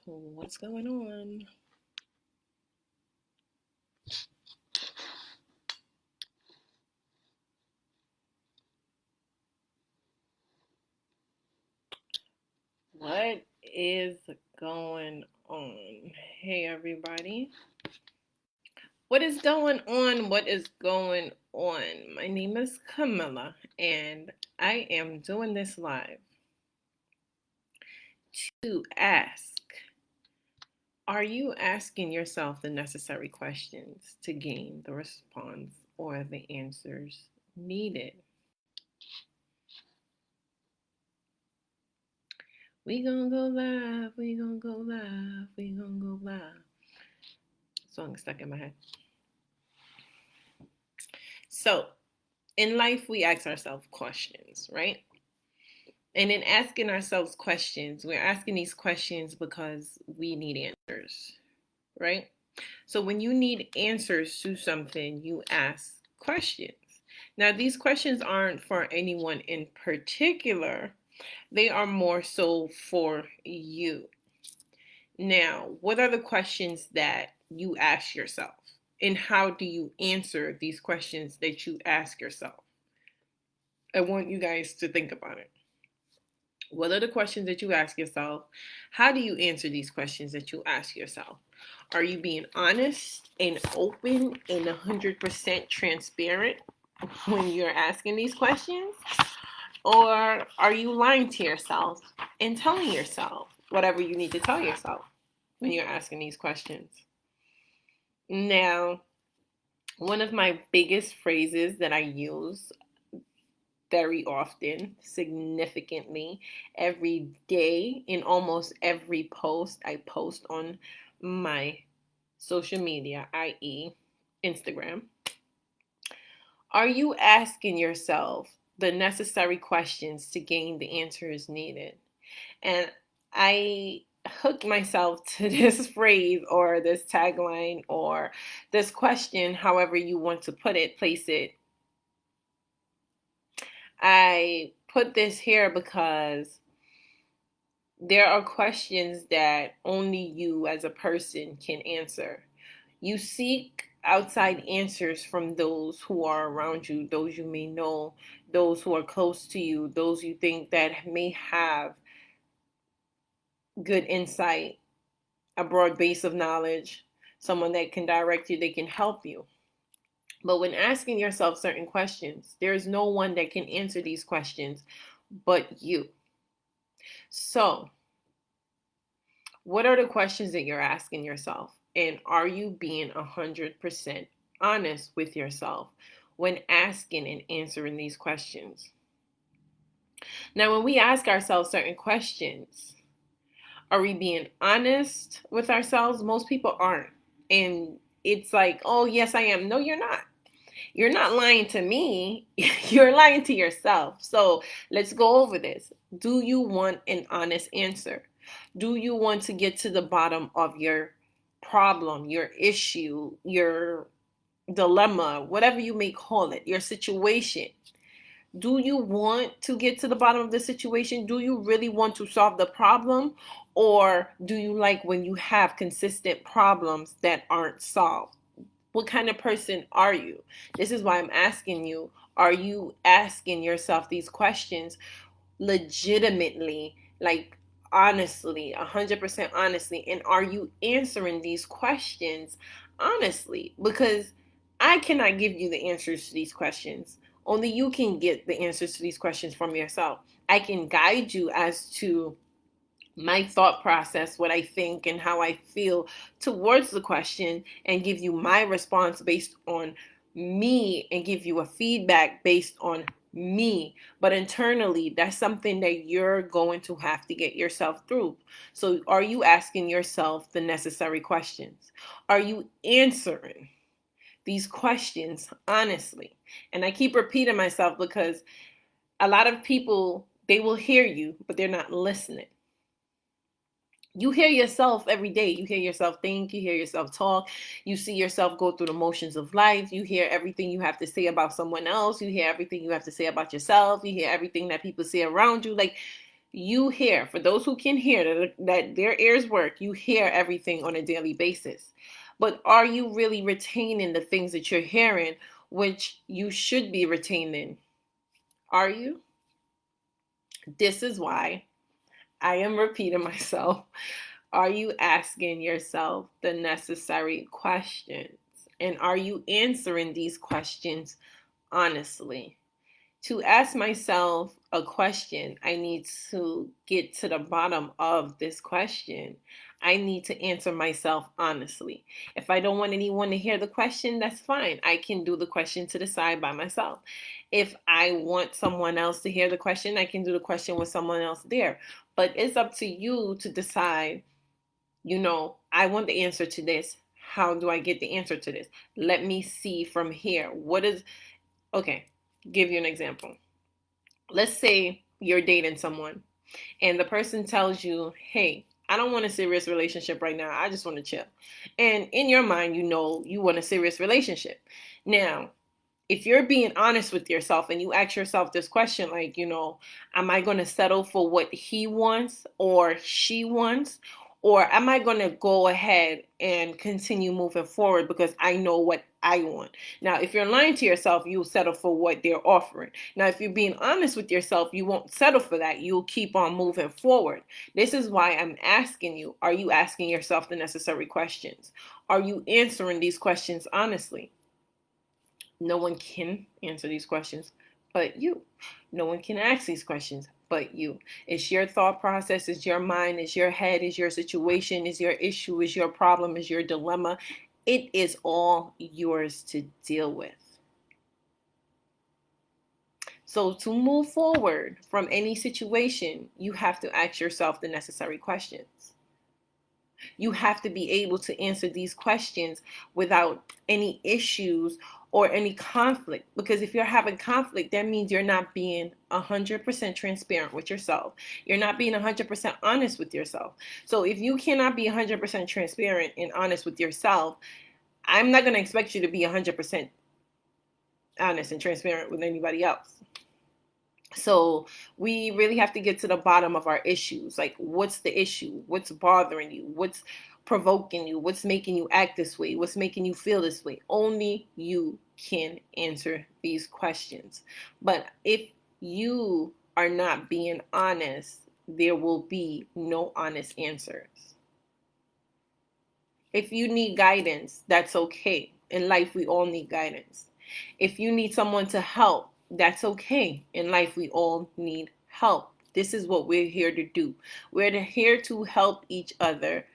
What's going on? What is going on? Hey, everybody. What is going on? What is going on? My name is Camilla, and I am doing this live to ask, are you asking yourself the necessary questions to gain the response or the answers needed? We gonna go live, we gonna go live, we gonna go live. Song stuck in my head. So, in life, we ask ourselves questions, right? And in asking ourselves questions, we're asking these questions because we need answers, right? So when you need answers to something, you ask questions. Now, these questions aren't for anyone in particular, they are more so for you. Now, what are the questions that you ask yourself? And how do you answer these questions that you ask yourself? I want you guys to think about it. What are the questions that you ask yourself? How do you answer these questions that you ask yourself? Are you being honest and open and 100% transparent when you're asking these questions? Or are you lying to yourself and telling yourself whatever you need to tell yourself when you're asking these questions? Now, one of my biggest phrases that I use very often, significantly, every day, in almost every post I post on my social media, i.e., Instagram. Are you asking yourself the necessary questions to gain the answers needed? And I hooked myself to this phrase or this tagline or this question, however you want to put it, place it. I put this here because there are questions that only you as a person can answer. You seek outside answers from those who are around you, those you may know, those who are close to you, those you think that may have good insight, a broad base of knowledge, someone that can direct you, they can help you. But when asking yourself certain questions, there is no one that can answer these questions but you. So, what are the questions that you're asking yourself? And are you being 100% honest with yourself when asking and answering these questions? Now, when we ask ourselves certain questions, are we being honest with ourselves? Most people aren't. And it's like, oh, yes, I am. No, you're not. You're not lying to me. You're lying to yourself. So let's go over this. Do you want an honest answer? Do you want to get to the bottom of your problem, your issue, your dilemma, whatever you may call it, your situation? Do you want to get to the bottom of the situation? Do you really want to solve the problem? Or do you like when you have consistent problems that aren't solved? What kind of person are you? This is why I'm asking you, are you asking yourself these questions legitimately, like honestly, 100% honestly? And are you answering these questions honestly? Because I cannot give you the answers to these questions. Only you can get the answers to these questions from yourself. I can guide you as to my thought process, what I think and how I feel towards the question, and give you my response based on me and give you a feedback based on me. But internally, that's something that you're going to have to get yourself through. So are you asking yourself the necessary questions? Are you answering these questions honestly? And I keep repeating myself because a lot of people, they will hear you, but they're not listening. You hear yourself every day. You hear yourself think, you hear yourself talk, you see yourself go through the motions of life, you hear everything you have to say about someone else, you hear everything you have to say about yourself, you hear everything that people say around you. Like, You hear, for those who can hear, that their ears work, you hear everything on a daily basis. But are you really retaining the things that you're hearing, which you should be retaining? Are you? This is why I am repeating myself. Are you asking yourself the necessary questions? And are you answering these questions honestly? To ask myself a question, I need to get to the bottom of this question. I need to answer myself honestly. If I don't want anyone to hear the question, that's fine. I can do the question to the side by myself. If I want someone else to hear the question, I can do the question with someone else there. But it's up to you to decide, I want the answer to this. How do I get the answer to this? Let me see from here. Okay, give you an example. Let's say you're dating someone and the person tells you, hey, I don't want a serious relationship right now. I just want to chill. And in your mind, you want a serious relationship. Now, if you're being honest with yourself and you ask yourself this question, like, am I going to settle for what he wants or she wants? Or am I going to go ahead and continue moving forward because I know what I want? Now, if you're lying to yourself, you'll settle for what they're offering. Now, if you're being honest with yourself, you won't settle for that. You'll keep on moving forward. This is why I'm asking you, are you asking yourself the necessary questions? Are you answering these questions honestly? No one can answer these questions but you. No one can ask these questions but you. It's your thought process, it's your mind, it's your head, it's your situation, it's your issue, it's your problem, it's your dilemma. It is all yours to deal with. So to move forward from any situation, you have to ask yourself the necessary questions. You have to be able to answer these questions without any issues or any conflict. Because if you're having conflict, that means you're not being 100% transparent with yourself. You're not being 100% honest with yourself. So if you cannot be 100% transparent and honest with yourself, I'm not going to expect you to be 100% honest and transparent with anybody else. So we really have to get to the bottom of our issues. Like, what's the issue? What's bothering you? What's provoking you? What's making you act this way? What's making you feel this way? Only you can answer these questions. But if you are not being honest, there will be no honest answers. If you need guidance, that's okay. In life, we all need guidance. If you need someone to help, that's okay. In life, we all need help. This is what we're here to do. We're here to help each other,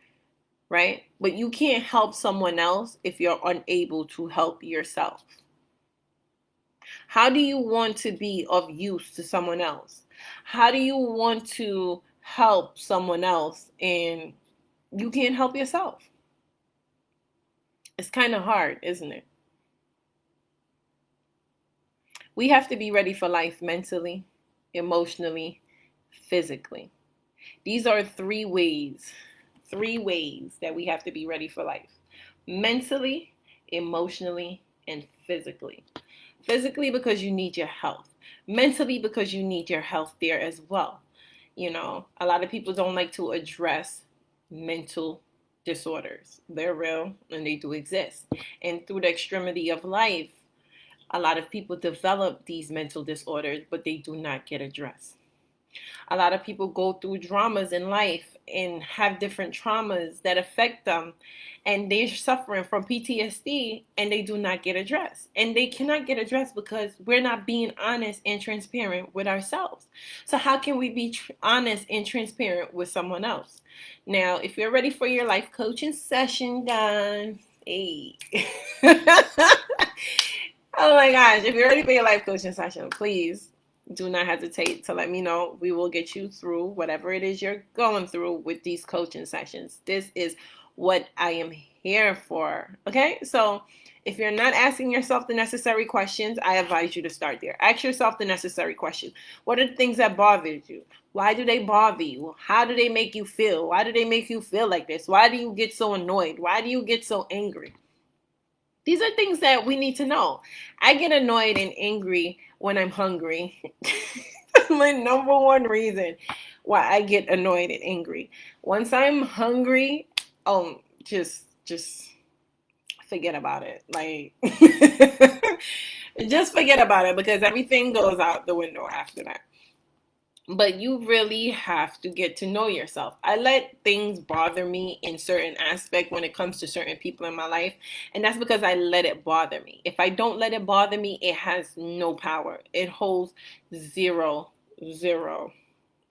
right? But you can't help someone else if you're unable to help yourself. How do you want to be of use to someone else? How do you want to help someone else and you can't help yourself? It's kind of hard, isn't it? We have to be ready for life mentally, emotionally, physically. These are three ways that we have to be ready for life: mentally, emotionally, and physically. Physically, because you need your health. Mentally, because you need your health there as well. A lot of people don't like to address mental disorders. They're real and they do exist. And through the extremity of life, a lot of people develop these mental disorders, but they do not get addressed. A lot of people go through dramas in life and have different traumas that affect them, and they're suffering from PTSD and they do not get addressed. And they cannot get addressed because we're not being honest and transparent with ourselves. So how can we be honest and transparent with someone else? Now, if you're ready for your life coaching session, guys, hey. Oh my gosh, if you're ready for your life coaching session, please do not hesitate to let me know. We will get you through whatever it is you're going through with these coaching sessions. This is what I am here for. Okay? So if you're not asking yourself the necessary questions, I advise you to start there. Ask yourself the necessary questions. What are the things that bother you? Why do they bother you? How do they make you feel? Why do they make you feel like this? Why do you get so annoyed? Why do you get so angry? These are things that we need to know. I get annoyed and angry when I'm hungry. That's my number one reason. why I get annoyed and angry. Once I'm hungry, just forget about it. Like, just forget about it, because everything goes out the window after that. But you really have to get to know yourself. I let things bother me in certain aspect when it comes to certain people in my life, and that's because I let it bother me. If I don't let it bother me, it has no power. It holds zero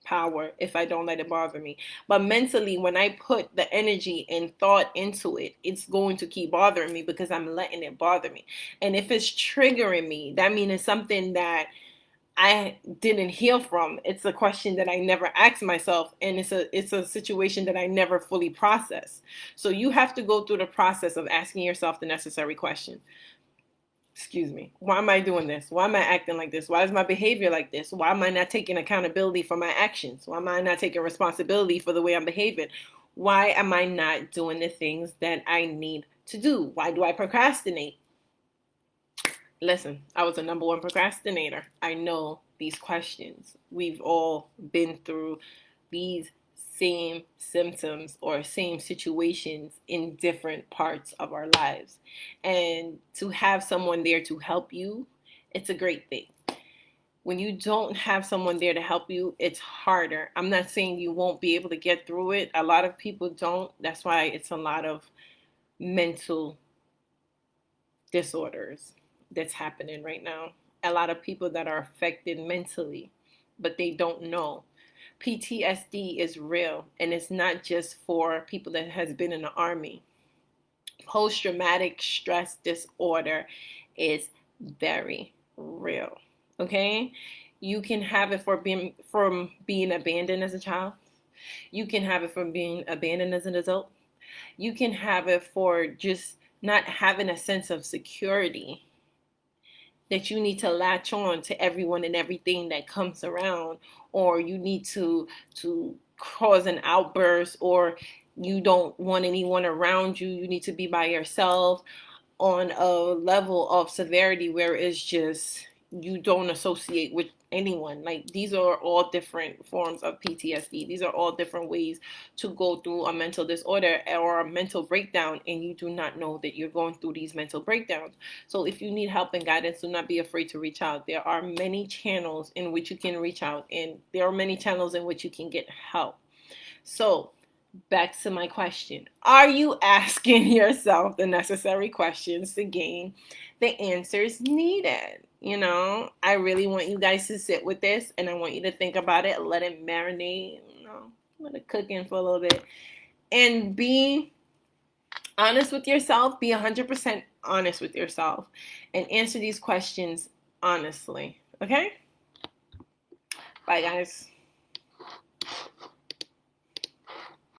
power if I don't let it bother me. But mentally, when I put the energy and thought into it, it's going to keep bothering me because I'm letting it bother me. And if it's triggering me, that means it's something that I didn't heal from. It's a question that I never asked myself, and it's a situation that I never fully processed. So you have to go through the process of asking yourself the necessary question. Excuse me. Why am I doing this? Why am I acting like this? Why is my behavior like this? Why am I not taking accountability for my actions? Why am I not taking responsibility for the way I'm behaving? Why am I not doing the things that I need to do? Why do I procrastinate? Listen, I was a number one procrastinator. I know these questions. We've all been through these same symptoms or same situations in different parts of our lives. And to have someone there to help you, it's a great thing. When you don't have someone there to help you, it's harder. I'm not saying you won't be able to get through it. A lot of people don't. That's why it's a lot of mental disorders that's happening right now. A lot of people that are affected mentally, but they don't know. PTSD is real, and it's not just for people that has been in the army. Post-traumatic stress disorder is very real. Okay? You can have it from being abandoned as a child. You can have it from being abandoned as an adult. You can have it for just not having a sense of security, that you need to latch on to everyone and everything that comes around, or you need to cause an outburst, or you don't want anyone around you. You need to be by yourself on a level of severity where it's just you don't associate with anyone. Like, these are all different forms of PTSD. These are all different ways to go through a mental disorder or a mental breakdown, and you do not know that you're going through these mental breakdowns. So if you need help and guidance, do not be afraid to reach out. There are many channels in which you can reach out, and there are many channels in which you can get help. So back to my question. Are you asking yourself the necessary questions to gain the answers needed? I really want you guys to sit with this, and I want you to think about it, let it marinate, let it cook in for a little bit, and be honest with yourself. Be 100% honest with yourself and answer these questions honestly. Okay? Bye, guys.